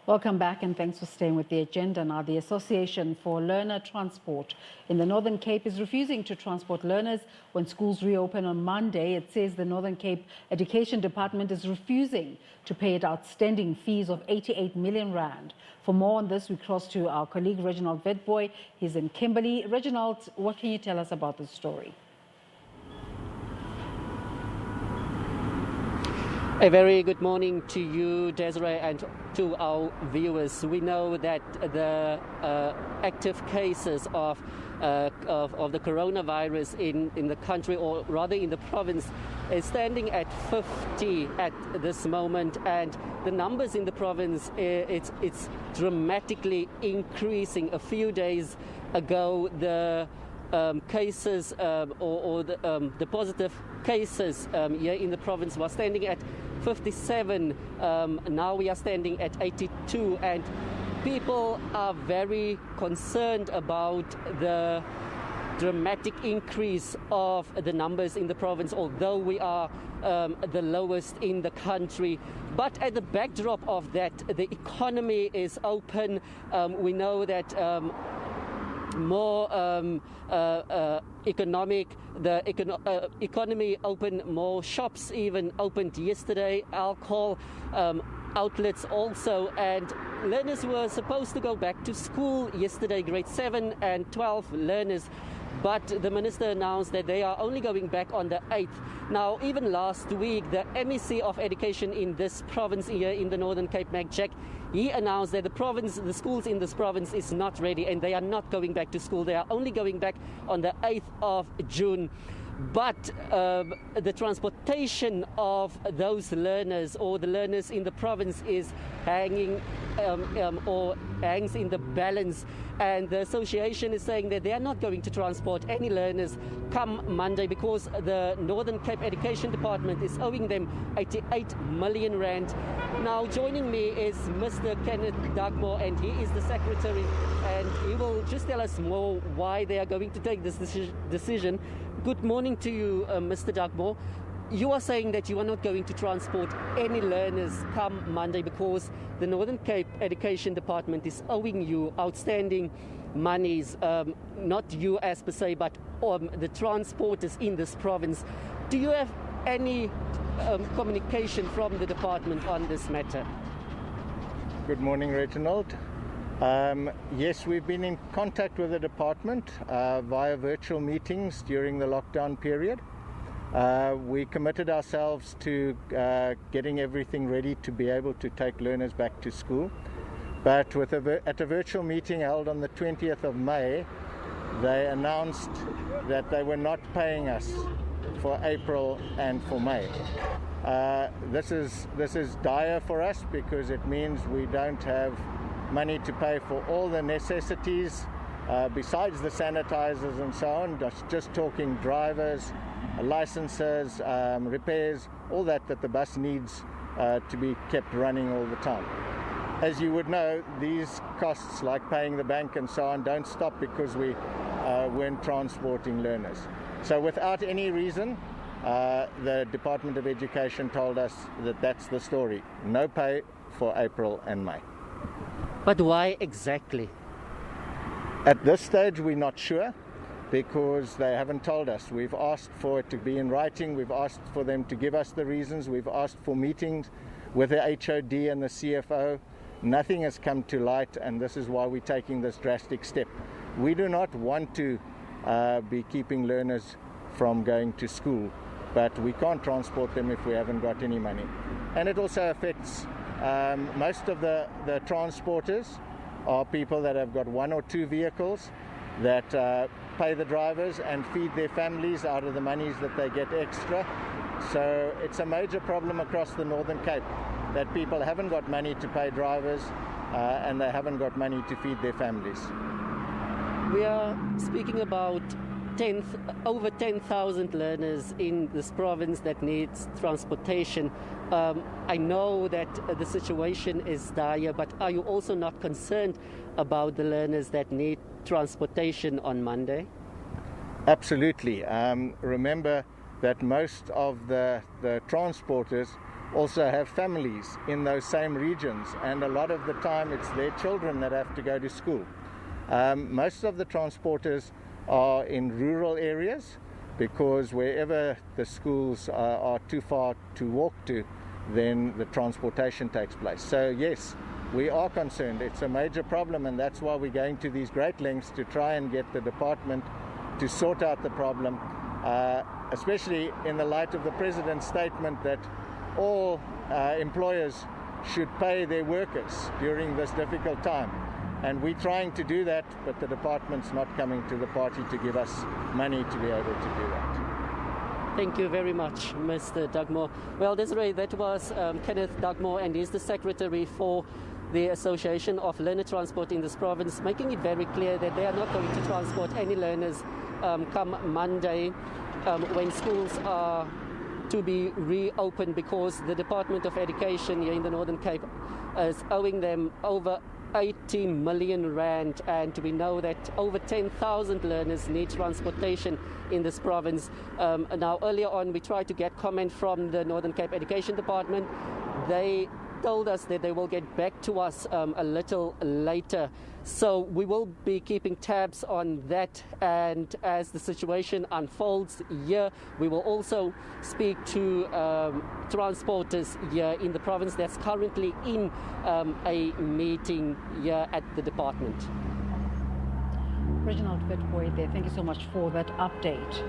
Welcome back and thanks for staying with the agenda. Now, the Association for Learner Transport in the Northern Cape is refusing to transport learners when schools reopen on Monday. It says the Northern Cape Education Department is refusing to pay it outstanding fees of 88 million rand. For more on this, we cross to our colleague Reginald Witbooi. He's in Kimberley. Reginald, what can you tell us about this story? A very good morning to you, Desiree, and to our viewers. We know that the active cases of the coronavirus in the country, or rather in the province, is standing at 50 at this moment, and the numbers in the province, it's dramatically increasing. A few days ago, the cases or the positive cases here in the province was standing at 57. Now we are standing at 82, and people are very concerned about the dramatic increase of the numbers in the province, although we are the lowest in the country. But at the backdrop of that, the economy is open. We know that more economy open, more shops even opened yesterday, alcohol outlets also, and learners were supposed to go back to school yesterday, grade 7 and 12 learners, but the minister announced that they are only going back on the 8th. Now, even last week, the MEC of Education in this province here in the Northern Cape, Jack, he announced that the schools in this province is not ready and they are not going back to school. They are only going back on the 8th of June. But the transportation of those learners or the learners in the province is hanging or hangs in the balance. And the association is saying that they are not going to transport any learners come Monday because the Northern Cape Education Department is owing them 88 million rand. Now, joining me is Mr. Kenneth Dugmore, and he is the secretary, and he will just tell us more why they are going to take this decision. Good morning to you, Mr. Dugmore. You are saying that you are not going to transport any learners come Monday because the Northern Cape Education Department is owing you outstanding monies, not you as per se, but the transporters in this province. Do you have any communication from the department on this matter? Good morning, Reginald. Yes, we've been in contact with the department via virtual meetings during the lockdown period. We committed ourselves to getting everything ready to be able to take learners back to school. But at a virtual meeting held on the 20th of May, they announced that they were not paying us for April and for May. This is dire for us because it means we don't have money to pay for all the necessities besides the sanitizers and so on, just talking drivers, licenses, repairs, all that the bus needs to be kept running all the time. As you would know, these costs like paying the bank and so on don't stop because we weren't transporting learners. So without any reason, the Department of Education told us that that's the story. No pay for April and May. But why exactly? At this stage, we're not sure because they haven't told us. We've asked for it to be in writing. We've asked for them to give us the reasons. We've asked for meetings with the HOD and the CFO. Nothing has come to light, and this is why we're taking this drastic step. We do not want to be keeping learners from going to school, but we can't transport them if we haven't got any money. And it also affects most of the transporters are people that have got 1 or 2 vehicles that pay the drivers and feed their families out of the monies that they get extra. So it's a major problem across the Northern Cape that people haven't got money to pay drivers and they haven't got money to feed their families. We are speaking about over 10,000 learners in this province that needs transportation. I know that the situation is dire, but are you also not concerned about the learners that need transportation on Monday? Absolutely. Remember that most of the transporters also have families in those same regions, and a lot of the time it's their children that have to go to school. Most of the transporters are in rural areas, because wherever the schools are too far to walk to, then the transportation takes place. So yes, we are concerned. It's a major problem, and that's why we're going to these great lengths to try and get the department to sort out the problem, especially in the light of the President's statement that all employers should pay their workers during this difficult time. And we're trying to do that, but the department's not coming to the party to give us money to be able to do that. Thank you very much, Mr. Dugmore. Well, Desiree, that was Kenneth Dugmore, and he's the secretary for the Association of Learner Transport in this province, making it very clear that they are not going to transport any learners come Monday when schools are to be reopened, because the Department of Education here in the Northern Cape is owing them over 80 million rand, and we know that over 10,000 learners need transportation in this province. Now, earlier on, we tried to get comment from the Northern Cape Education Department. They told us that they will get back to us a little later. So we will be keeping tabs on that, and as the situation unfolds here, we will also speak to transporters here in the province that's currently in a meeting here at the department. Reginald Witbooi there, thank you so much for that update.